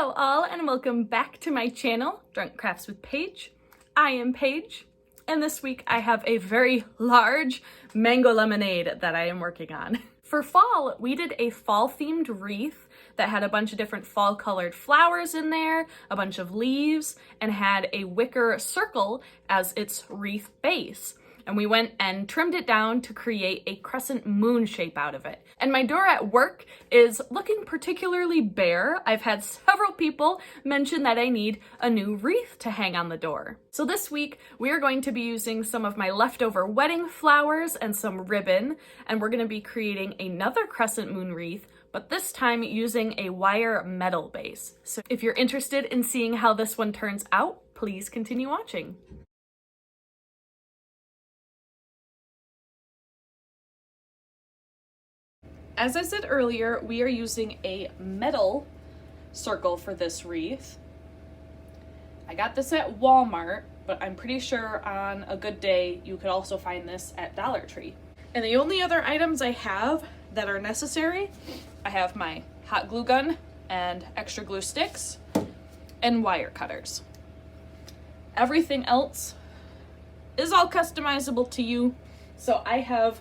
Hello all and welcome back to my channel, Drunk Crafts with Paige. I am Paige, and this week I have a very large mango lemonade that I am working on. For fall, we did a fall themed wreath that had a bunch of different fall colored flowers in there, a bunch of leaves, and had a wicker circle as its wreath base. And we went and trimmed it down to create a crescent moon shape out of it. And my door at work is looking particularly bare. I've had several people mention that I need a new wreath to hang on the door. So this week, we are going to be using some of my leftover wedding flowers and some ribbon, and we're gonna be creating another crescent moon wreath, but this time using a wire metal base. So if you're interested in seeing how this one turns out, please continue watching. As I said earlier, we are using a metal circle for this wreath. I got this at Walmart, but I'm pretty sure on a good day you could also find this at Dollar Tree. And the only other items I have that are necessary, I have my hot glue gun and extra glue sticks and wire cutters. Everything else is all customizable to you. So I have,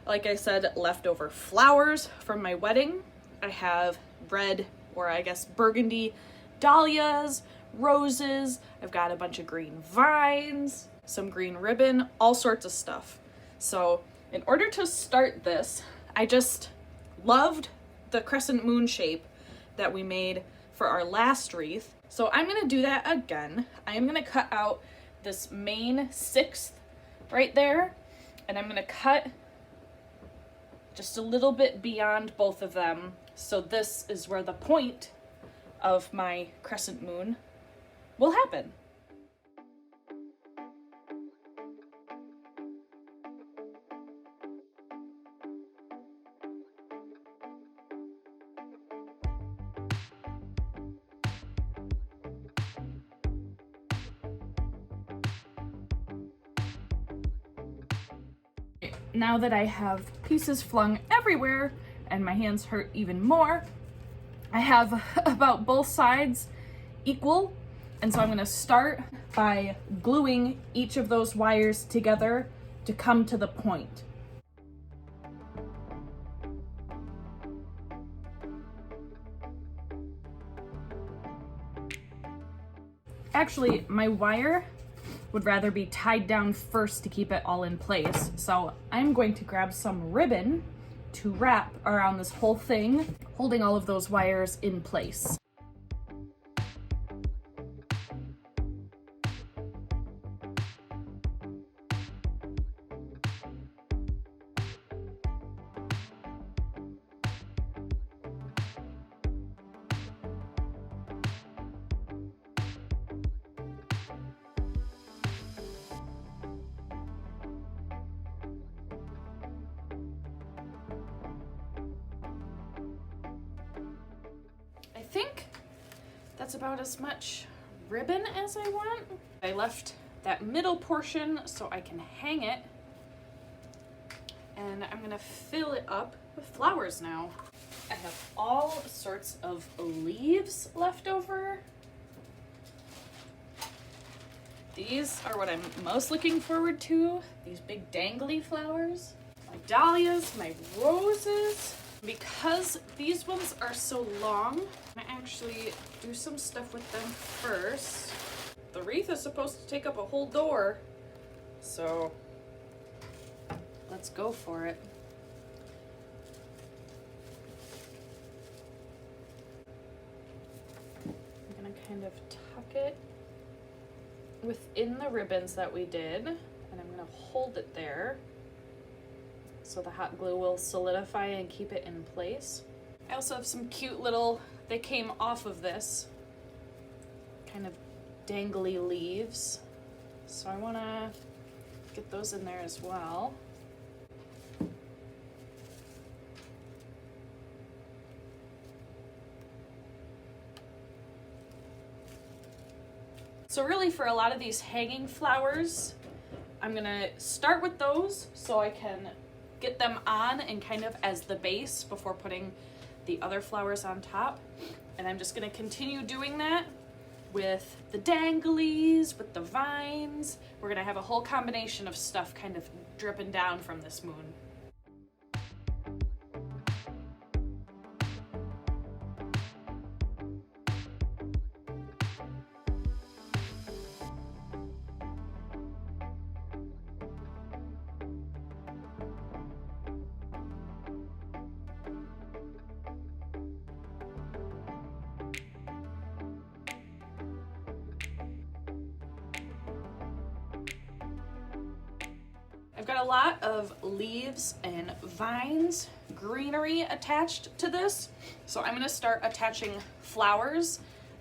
like I said, leftover flowers from my wedding. I have red, or I guess burgundy, dahlias, roses. I've got a bunch of green vines, some green ribbon, all sorts of stuff. So in order to start this, I just loved the crescent moon shape that we made for our last wreath. So I'm gonna do that again. I am gonna cut out this main 6th right there, and I'm gonna cut just a little bit beyond both of them. So this is where the point of my crescent moon will happen. Now that I have pieces flung everywhere and my hands hurt even more, I have about both sides equal. And so I'm gonna start by gluing each of those wires together to come to the point. Actually, my wire would rather be tied down first to keep it all in place. So I'm going to grab some ribbon to wrap around this whole thing, holding all of those wires in place. I think that's about as much ribbon as I want. I left that middle portion so I can hang it, and I'm gonna fill it up with flowers now. I have all sorts of leaves left over. These are what I'm most looking forward to, these big dangly flowers. My dahlias, my roses. Because these ones are so long, I'm gonna actually do some stuff with them first. The wreath is supposed to take up a whole door, so let's go for it. I'm gonna kind of tuck it within the ribbons that we did, and I'm gonna hold it there so the hot glue will solidify and keep it in place. I also have some cute little, they came off of this, kind of dangly leaves. So I wanna get those in there as well. So really for a lot of these hanging flowers, I'm gonna start with those so I can get them on and kind of as the base before putting the other flowers on top. And I'm just gonna continue doing that with the danglies, with the vines. We're gonna have a whole combination of stuff kind of dripping down from this moon. I've got a lot of leaves and vines, greenery attached to this. So I'm gonna start attaching flowers,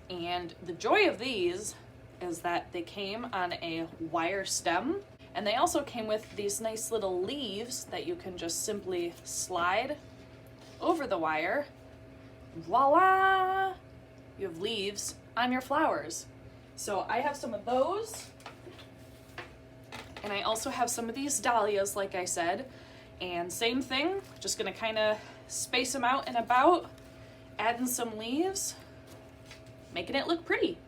and the joy of these is that they came on a wire stem, and they also came with these nice little leaves that you can just simply slide over the wire. Voila! You have leaves on your flowers. So I have some of those. And I also have some of these dahlias, like I said, and same thing, just gonna kind of space them out and about, adding some leaves, making it look pretty.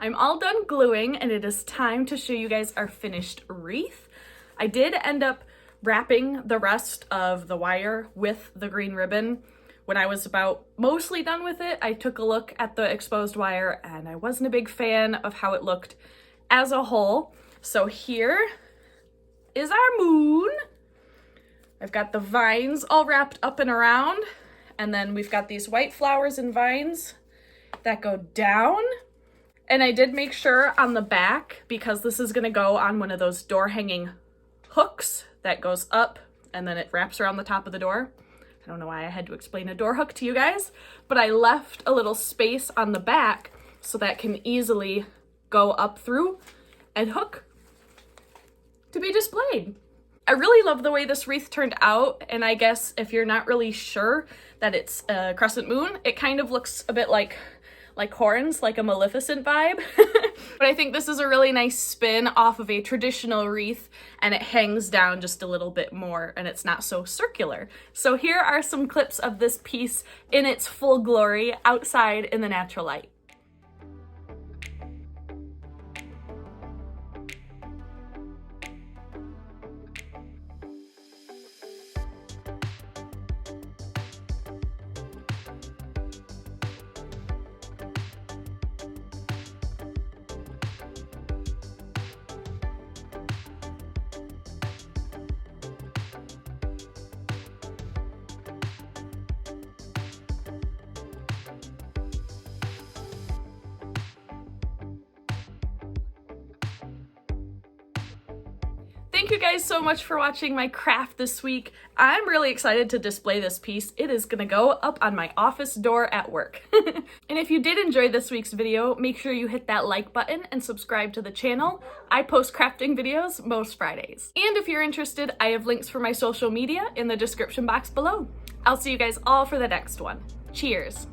I'm all done gluing, and it is time to show you guys our finished wreath. I did end up wrapping the rest of the wire with the green ribbon. When I was about mostly done with it, I took a look at the exposed wire and I wasn't a big fan of how it looked as a whole. So here is our moon. I've got the vines all wrapped up and around, and then we've got these white flowers and vines that go down. And I did make sure on the back, because this is gonna go on one of those door hanging hooks that goes up and then it wraps around the top of the door. I don't know why I had to explain a door hook to you guys, but I left a little space on the back so that can easily go up through and hook to be displayed. I really love the way this wreath turned out, and I guess if you're not really sure that it's a crescent moon, it kind of looks a bit like horns, like a Maleficent vibe. But I think this is a really nice spin off of a traditional wreath, and it hangs down just a little bit more and it's not so circular. So here are some clips of this piece in its full glory outside in the natural light. Thank you guys so much for watching my craft this week. I'm really excited to display this piece. It is gonna go up on my office door at work. And if you did enjoy this week's video, make sure you hit that like button and subscribe to the channel. I post crafting videos most Fridays. And if you're interested, I have links for my social media in the description box below. I'll see you guys all for the next one. Cheers.